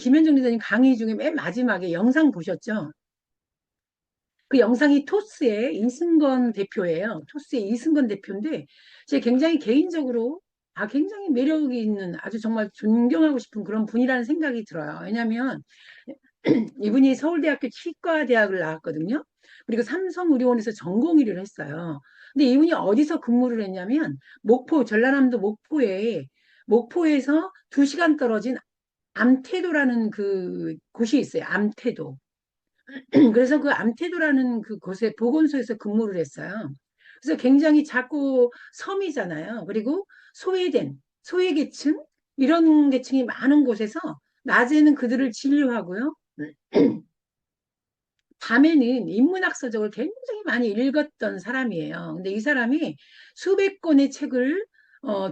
김현중 리더님 강의 중에 맨 마지막에 영상 보셨죠? 그 영상이 토스의 이승건 대표예요. 토스의 이승건 대표인데, 제가 굉장히 개인적으로, 굉장히 매력이 있는 아주 정말 존경하고 싶은 그런 분이라는 생각이 들어요. 왜냐면, 이분이 서울대학교 치과대학을 나왔거든요. 그리고 삼성의료원에서 전공의를 했어요. 근데 이분이 어디서 근무를 했냐면, 전라남도 목포에서 2시간 떨어진 암태도라는 그 곳이 있어요. 암태도. 그래서 그 암태도라는 그 곳에 보건소에서 근무를 했어요. 그래서 굉장히 작고 섬이잖아요. 그리고 소외계층 이런 계층이 많은 곳에서 낮에는 그들을 진료하고요. 밤에는 인문학서적을 굉장히 많이 읽었던 사람이에요. 근데 이 사람이 수백 권의 책을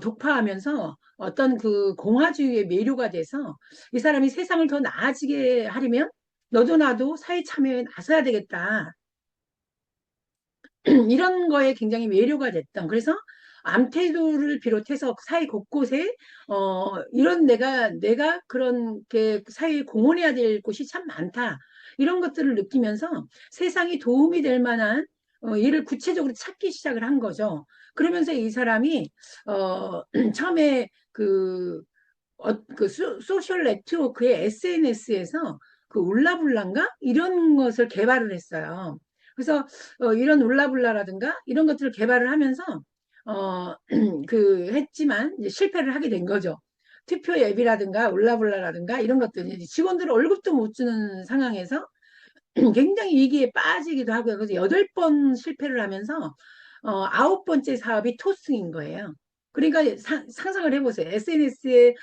독파하면서 어떤 그 공화주의에 매료가 돼서 이 사람이 세상을 더 나아지게 하려면 너도 나도 사회 참여에 나서야 되겠다. 이런 거에 굉장히 매료가 됐던. 그래서 암태도를 비롯해서 사회 곳곳에 이런 내가 그런 게 사회에 공헌해야 될 곳이 참 많다. 이런 것들을 느끼면서 세상이 도움이 될 만한 일을 구체적으로 찾기 시작을 한 거죠. 그러면서 이 사람이 처음에 소셜 네트워크의 SNS에서 그 울라불란가 이런 것을 개발을 했어요. 그래서 이런 울라불라라든가 이런 것들을 개발을 하면서 어, 했지만 이제 실패를 하게 된 거죠. 투표 앱이라든가 울라불라라든가 이런 것들 이제 직원들 월급도 못 주는 상황에서 굉장히 위기에 빠지기도 하고요. 그래서 8번 실패를 하면서 9번째 사업이 토스인 거예요. 그러니까 상상을 해보세요. SNS에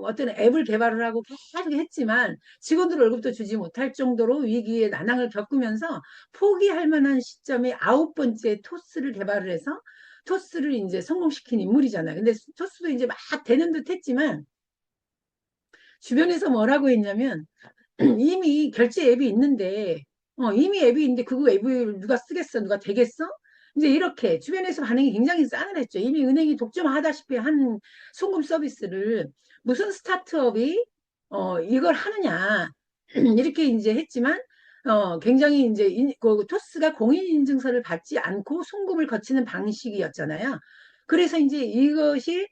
어떤 앱을 개발을 하고 계속 했지만 직원들 월급도 주지 못할 정도로 위기에 난항을 겪으면서 포기할 만한 시점에 9번째 토스를 개발을 해서 토스를 이제 성공시킨 인물이잖아요. 근데 토스도 이제 막 되는 듯 했지만 주변에서 뭐라고 했냐면 이미 결제 앱이 있는데, 이미 앱이 있는데 그거 앱을 누가 쓰겠어? 누가 되겠어? 이제 이렇게 주변에서 반응이 굉장히 싸늘했죠. 이미 은행이 독점하다시피 한 송금 서비스를 무슨 스타트업이 이걸 하느냐 이렇게 이제 했지만 굉장히 이제 그 토스가 공인인증서를 받지 않고 송금을 거치는 방식이었잖아요. 그래서 이제 이것이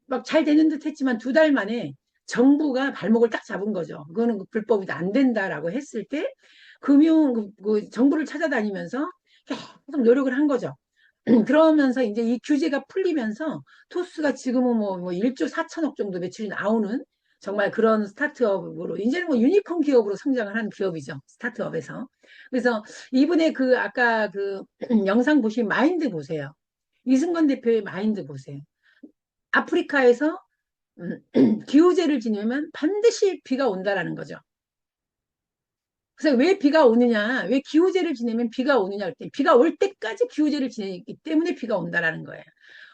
막 잘 되는 듯 했지만 2달 만에 정부가 발목을 딱 잡은 거죠. 그거는 불법이 안 된다라고 했을 때 정부를 찾아다니면서 계속 노력을 한 거죠. 그러면서 이제 이 규제가 풀리면서 토스가 지금은 뭐 1조 4천억 정도 매출이 나오는 정말 그런 스타트업으로 이제는 뭐 유니콘 기업으로 성장을 한 기업이죠. 스타트업에서. 그래서 이분의 그 아까 그 영상 보신 마인드 보세요. 이승건 대표의 마인드 보세요. 아프리카에서 기후제를 지내면 반드시 비가 온다라는 거죠. 그래서 왜 비가 오느냐, 왜 기후제를 지내면 비가 오느냐 할 때, 비가 올 때까지 기후제를 지내기 때문에 비가 온다라는 거예요.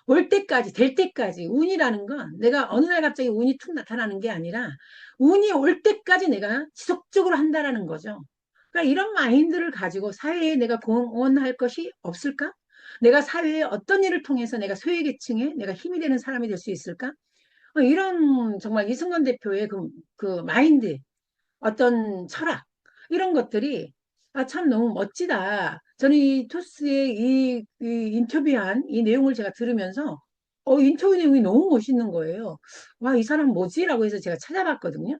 올 때까지, 될 때까지, 운이라는 건 내가 어느 날 갑자기 운이 툭 나타나는 게 아니라, 운이 올 때까지 내가 지속적으로 한다라는 거죠. 그러니까 이런 마인드를 가지고 사회에 내가 공헌할 것이 없을까? 내가 사회에 어떤 일을 통해서 내가 소외계층에 내가 힘이 되는 사람이 될 수 있을까? 이런 정말 이승만 대표의 그 마인드, 어떤 철학, 이런 것들이 참 너무 멋지다. 저는 이 토스의 이 인터뷰한 이 내용을 제가 들으면서 인터뷰 내용이 너무 멋있는 거예요. 와, 이 사람 뭐지? 라고 해서 제가 찾아봤거든요.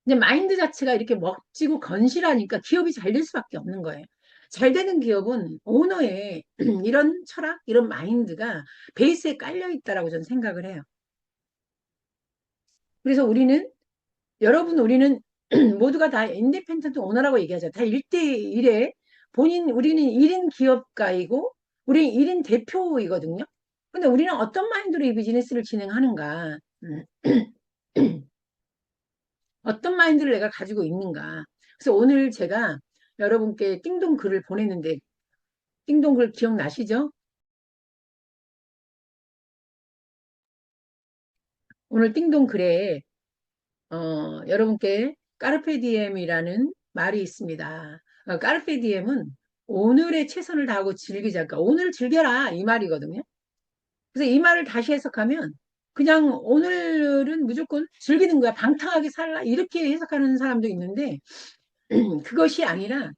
근데 마인드 자체가 이렇게 멋지고 건실하니까 기업이 잘 될 수밖에 없는 거예요. 잘 되는 기업은 오너의 이런 철학, 이런 마인드가 베이스에 깔려 있다라고 저는 생각을 해요. 그래서 우리는 모두가 다 인디펜던트 오너라고 얘기하죠. 다 1대1에 우리는 1인 기업가이고, 우리는 1인 대표이거든요. 근데 우리는 어떤 마인드로 이 비즈니스를 진행하는가, 어떤 마인드를 내가 가지고 있는가. 그래서 오늘 제가 여러분께 띵동 글을 보냈는데, 띵동 글 기억나시죠? 오늘 띵동 글에, 여러분께 까르페 디엠이라는 말이 있습니다. 까르페 디엠은 오늘의 최선을 다하고 즐기자. 그러니까 오늘 즐겨라 이 말이거든요. 그래서 이 말을 다시 해석하면 그냥 오늘은 무조건 즐기는 거야. 방탕하게 살라. 이렇게 해석하는 사람도 있는데, 그것이 아니라,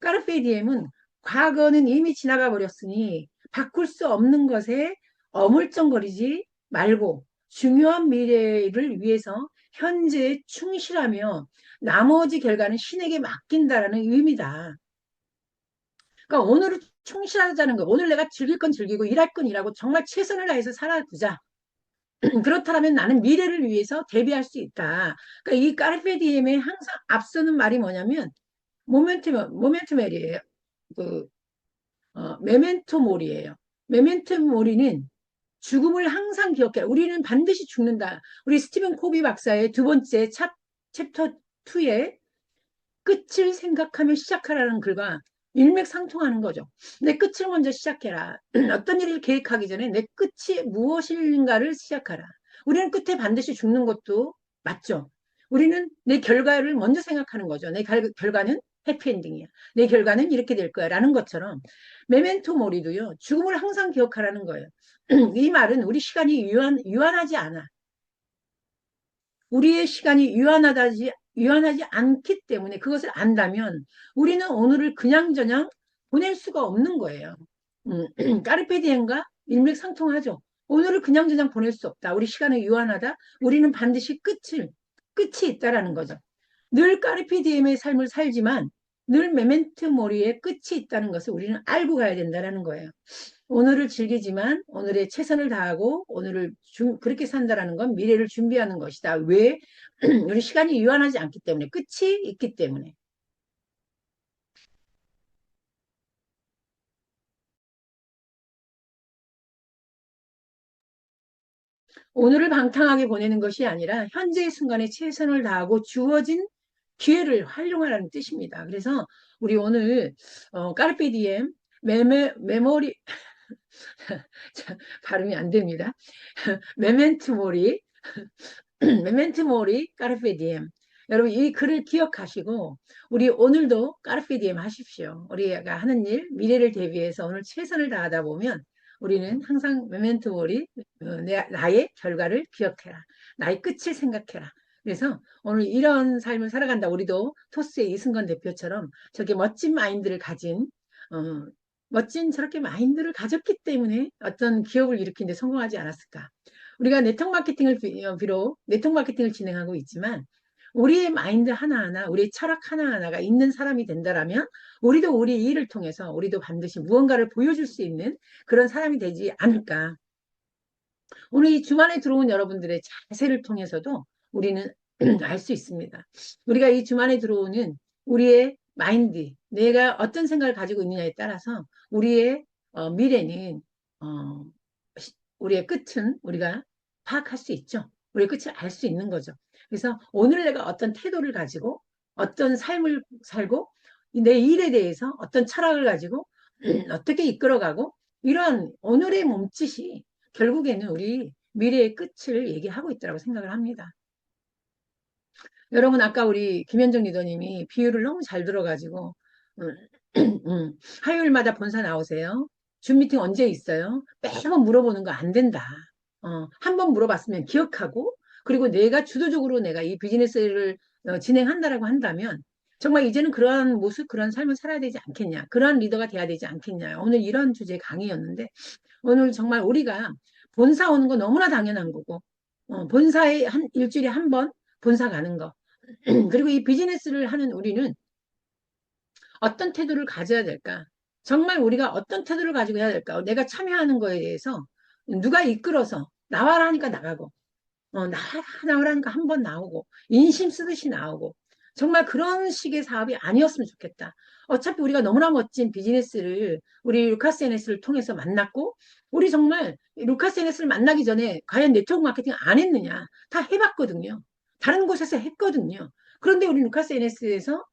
까르페 디엠은 과거는 이미 지나가 버렸으니, 바꿀 수 없는 것에 어물쩡거리지 말고, 중요한 미래를 위해서 현재에 충실하며, 나머지 결과는 신에게 맡긴다라는 의미다. 그러니까 오늘을 충실하자는 거야. 오늘 내가 즐길 건 즐기고, 일할 건 일하고, 정말 최선을 다해서 살아두자. 그렇다면 나는 미래를 위해서 대비할 수 있다. 그러니까 이 까르페 디엠의 항상 앞서는 말이 뭐냐면 모멘트 메리예요. 그 메멘토 모리예요. 메멘토 모리는 죽음을 항상 기억해. 우리는 반드시 죽는다. 우리 스티븐 코비 박사의 두 번째 챕터 2에 끝을 생각하며 시작하라는 글과 일맥상통하는 거죠. 내 끝을 먼저 시작해라. 어떤 일을 계획하기 전에 내 끝이 무엇인가를 시작하라. 우리는 끝에 반드시 죽는 것도 맞죠. 우리는 내 결과를 먼저 생각하는 거죠. 내 결과는 해피엔딩이야. 내 결과는 이렇게 될 거야. 라는 것처럼 메멘토 모리도요. 죽음을 항상 기억하라는 거예요. 이 말은 우리 시간이 유한하지 않아. 우리의 시간이 유한하지 않기 때문에 그것을 안다면 우리는 오늘을 그냥저냥 보낼 수가 없는 거예요. 까르페 디엠과 일맥상통하죠. 오늘을 그냥저냥 보낼 수 없다. 우리 시간이 유한하다. 우리는 반드시 끝이 있다라는 거죠. 늘 까르페 디엠의 삶을 살지만 늘 메멘토 모리의 끝이 있다는 것을 우리는 알고 가야 된다라는 거예요. 오늘을 즐기지만 오늘의 최선을 다하고 오늘을 그렇게 산다라는 건 미래를 준비하는 것이다. 왜? 우리 시간이 유한하지 않기 때문에 끝이 있기 때문에 오늘을 방탕하게 보내는 것이 아니라 현재의 순간에 최선을 다하고 주어진 기회를 활용하라는 뜻입니다. 그래서 우리 오늘 까르페 디엠 메모리 발음이 안 됩니다. 메멘트 모리 메멘트 모리 까르페 디엠. 여러분 이 글을 기억하시고 우리 오늘도 까르페 디엠 하십시오. 우리가 하는 일, 미래를 대비해서 오늘 최선을 다하다 보면 우리는 항상 메멘토 모리 나의 결과를 기억해라. 나의 끝을 생각해라. 그래서 오늘 이런 삶을 살아간다. 우리도 토스의 이승건 대표처럼 저렇게 멋진 마인드를 가진 어, 멋진 저렇게 마인드를 가졌기 때문에 어떤 기업을 일으키는데 성공하지 않았을까. 우리가 네트워크 마케팅을 비록 네트워크 마케팅을 진행하고 있지만 우리의 마인드 하나하나, 우리의 철학 하나하나가 있는 사람이 된다라면 우리도 우리 일을 통해서 우리도 반드시 무언가를 보여줄 수 있는 그런 사람이 되지 않을까. 오늘 이 주말에 들어온 여러분들의 자세를 통해서도 우리는 알 수 있습니다. 우리가 이 주말에 들어오는 우리의 마인드, 내가 어떤 생각을 가지고 있느냐에 따라서 우리의 미래는 어, 우리의 끝은 우리가 파악할 수 있죠. 우리의 끝을 알 수 있는 거죠. 그래서 오늘 내가 어떤 태도를 가지고 어떤 삶을 살고 내 일에 대해서 어떤 철학을 가지고 어떻게 이끌어가고 이런 오늘의 몸짓이 결국에는 우리 미래의 끝을 얘기하고 있다고 생각을 합니다. 여러분, 아까 우리 김현정 리더님이 비유를 너무 잘 들어가지고, 음, 화요일마다 본사 나오세요. 줌 미팅 언제 있어요? 매번 물어보는 거 안 된다. 한 번 물어봤으면 기억하고, 그리고 내가 주도적으로 내가 이 비즈니스를 진행한다라고 한다면, 정말 이제는 그러한 모습, 그런 삶을 살아야 되지 않겠냐. 그러한 리더가 돼야 되지 않겠냐. 오늘 이런 주제 강의였는데, 오늘 정말 우리가 본사 오는 거 너무나 당연한 거고, 본사에 일주일에 한 번 본사 가는 거. 그리고 이 비즈니스를 하는 우리는 어떤 태도를 가져야 될까? 정말 우리가 어떤 태도를 가지고 해야 될까? 내가 참여하는 거에 대해서 누가 이끌어서 나와라 하니까 나가고, 나오라니까 한 번 나오고, 인심 쓰듯이 나오고, 정말 그런 식의 사업이 아니었으면 좋겠다. 어차피 우리가 너무나 멋진 비즈니스를 우리 루카스 NS를 통해서 만났고, 우리 정말 루카스 NS를 만나기 전에 과연 네트워크 마케팅 안 했느냐? 다 해봤거든요. 다른 곳에서 했거든요. 그런데 우리 루카스 NS에서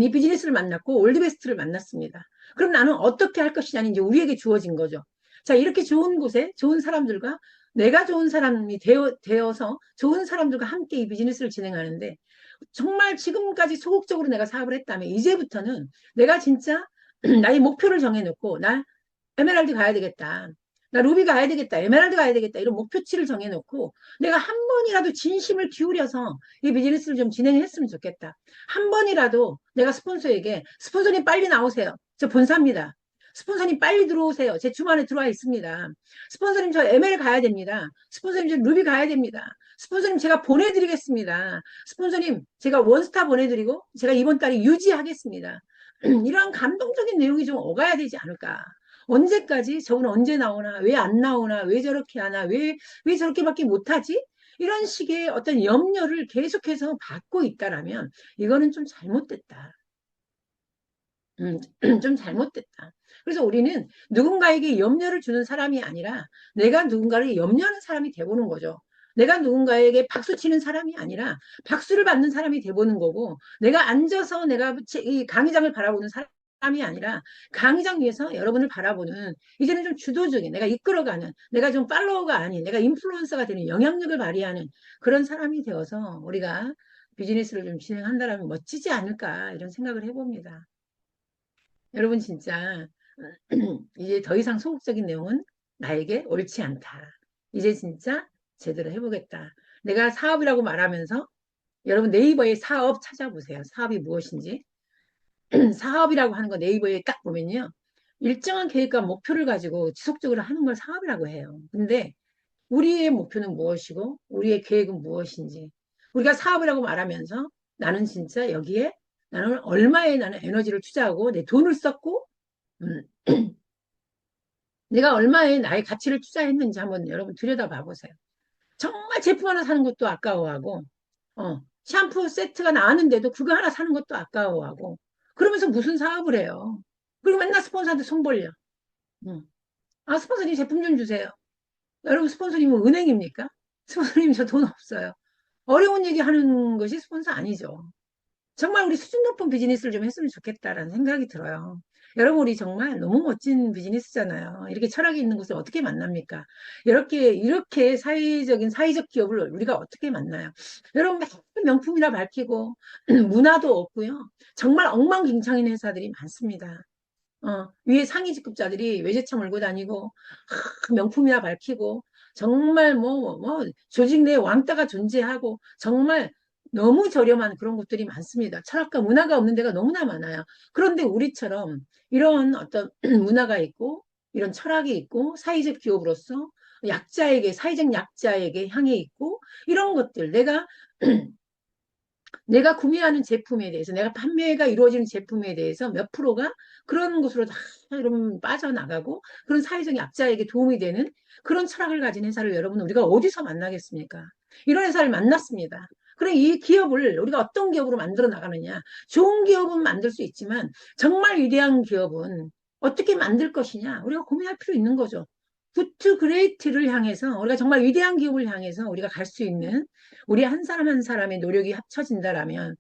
이 비즈니스를 만났고 올드베스트를 만났습니다. 그럼 나는 어떻게 할 것이냐는 이제 우리에게 주어진 거죠. 자, 이렇게 좋은 곳에 좋은 사람들과 내가 좋은 사람이 되어서 좋은 사람들과 함께 이 비즈니스를 진행하는데 정말 지금까지 소극적으로 내가 사업을 했다면 이제부터는 내가 진짜 나의 목표를 정해놓고 나 에메랄드 가야 되겠다. 나 루비 가야 되겠다. 에메랄드 가야 되겠다. 이런 목표치를 정해놓고 내가 한 번이라도 진심을 기울여서 이 비즈니스를 좀 진행했으면 좋겠다. 한 번이라도 내가 스폰서에게 스폰서님 빨리 나오세요. 저 본사입니다. 스폰서님 빨리 들어오세요. 제 주말에 들어와 있습니다. 스폰서님 저 ML 가야 됩니다. 스폰서님 저 루비 가야 됩니다. 스폰서님 제가 보내드리겠습니다. 스폰서님 제가 원스타 보내드리고 제가 이번 달에 유지하겠습니다. 이러한 감동적인 내용이 좀 오가야 되지 않을까. 언제까지 저건 언제 나오나 왜 안 나오나 왜 저렇게 하나 왜 저렇게밖에 못하지? 이런 식의 어떤 염려를 계속해서 받고 있다라면 이거는 좀 잘못됐다. 음, 좀 잘못됐다. 그래서 우리는 누군가에게 염려를 주는 사람이 아니라 내가 누군가를 염려하는 사람이 돼보는 거죠. 내가 누군가에게 박수 치는 사람이 아니라 박수를 받는 사람이 돼보는 거고, 내가 앉아서 내가 이 강의장을 바라보는 사람이 아니라 강의장 위에서 여러분을 바라보는, 이제는 좀 주도적인, 내가 이끌어가는, 내가 좀 팔로워가 아닌, 내가 인플루언서가 되는, 영향력을 발휘하는 그런 사람이 되어서 우리가 비즈니스를 좀 진행한다라면 멋지지 않을까, 이런 생각을 해봅니다. 여러분 진짜 이제 더 이상 소극적인 내용은 나에게 옳지 않다. 이제 진짜 제대로 해보겠다. 내가 사업이라고 말하면서 여러분 네이버에 사업 찾아보세요. 사업이 무엇인지. 사업이라고 하는 거 네이버에 딱 보면요. 일정한 계획과 목표를 가지고 지속적으로 하는 걸 사업이라고 해요. 근데 우리의 목표는 무엇이고 우리의 계획은 무엇인지. 우리가 사업이라고 말하면서 나는 진짜 여기에 나는 얼마에 나는 에너지를 투자하고 내 돈을 썼고 음, 내가 얼마에 나의 가치를 투자했는지 한번 여러분 들여다봐 보세요. 정말 제품 하나 사는 것도 아까워하고, 샴푸 세트가 나왔는데도 그거 하나 사는 것도 아까워하고, 그러면서 무슨 사업을 해요? 그리고 맨날 스폰서한테 손 벌려. 음. 아, 스폰서님 제품 좀 주세요. 여러분, 스폰서님은 은행입니까? 스폰서님 저 돈 없어요. 어려운 얘기 하는 것이 스폰서 아니죠. 정말 우리 수준 높은 비즈니스를 좀 했으면 좋겠다라는 생각이 들어요. 여러분, 우리 정말 너무 멋진 비즈니스잖아요. 이렇게 철학이 있는 곳을 어떻게 만납니까? 이렇게 사회적 기업을 우리가 어떻게 만나요? 여러분, 맨날 명품이나 밝히고, 문화도 없고요. 정말 엉망진창인 회사들이 많습니다. 위에 상위 직급자들이 외제차 몰고 다니고, 명품이나 밝히고, 정말 조직 내 왕따가 존재하고, 정말 너무 저렴한 그런 곳들이 많습니다. 철학과 문화가 없는 데가 너무나 많아요. 그런데 우리처럼 이런 어떤 문화가 있고, 이런 철학이 있고, 사회적 기업으로서 사회적 약자에게 향해 있고, 이런 것들, 내가 구매하는 제품에 대해서, 내가 판매가 이루어지는 제품에 대해서 몇 프로가 그런 곳으로 다 여러분 빠져나가고 그런 사회적 약자에게 도움이 되는 그런 철학을 가진 회사를 여러분 우리가 어디서 만나겠습니까? 이런 회사를 만났습니다. 그래, 이 기업을 우리가 어떤 기업으로 만들어 나가느냐. 좋은 기업은 만들 수 있지만 정말 위대한 기업은 어떻게 만들 것이냐. 우리가 고민할 필요 있는 거죠. 굿투 그레이트를 향해서 우리가 정말 위대한 기업을 향해서 우리가 갈 수 있는 우리 한 사람 한 사람의 노력이 합쳐진다라면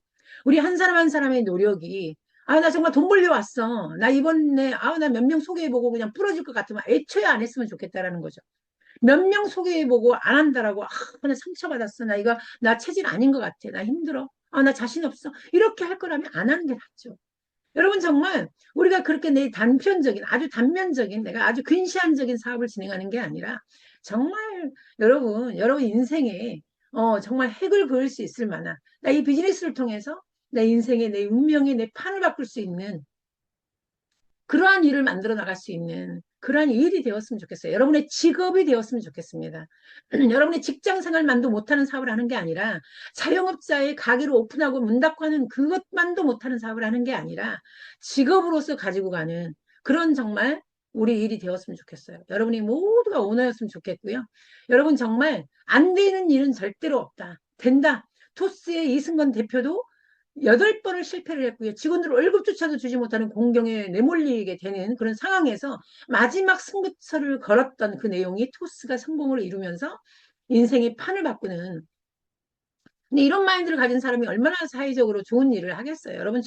우리 한 사람 한 사람의 노력이 나 정말 돈 벌려 왔어. 나 이번에 나 몇 명 소개해보고 그냥 부러질 것 같으면 애초에 안 했으면 좋겠다라는 거죠. 몇 명 소개해보고 안 한다라고 나 상처받았어. 나 체질 아닌 것 같아. 나 힘들어. 나 자신 없어. 이렇게 할 거라면 안 하는 게 낫죠. 여러분 정말 우리가 그렇게 내 단편적인 아주 단면적인 내가 아주 근시안적인 사업을 진행하는 게 아니라 정말 여러분 인생에 정말 핵을 그을 수 있을 만한 나 이 비즈니스를 통해서 내 인생의 내 운명의 내 판을 바꿀 수 있는 그러한 일을 만들어 나갈 수 있는 그러한 일이 되었으면 좋겠어요. 여러분의 직업이 되었으면 좋겠습니다. 여러분의 직장 생활만도 못하는 사업을 하는 게 아니라 자영업자의 가게를 오픈하고 문 닫고 하는 그것만도 못하는 사업을 하는 게 아니라 직업으로서 가지고 가는 그런 정말 우리 일이 되었으면 좋겠어요. 여러분이 모두가 오너였으면 좋겠고요. 여러분 정말 안 되는 일은 절대로 없다. 된다. 토스의 이승건 대표도 8번을 실패를 했고요. 직원들 월급조차도 주지 못하는 공경에 내몰리게 되는 그런 상황에서 마지막 승부처를 걸었던 그 내용이 토스가 성공을 이루면서 인생의 판을 바꾸는 근데 이런 마인드를 가진 사람이 얼마나 사회적으로 좋은 일을 하겠어요. 여러분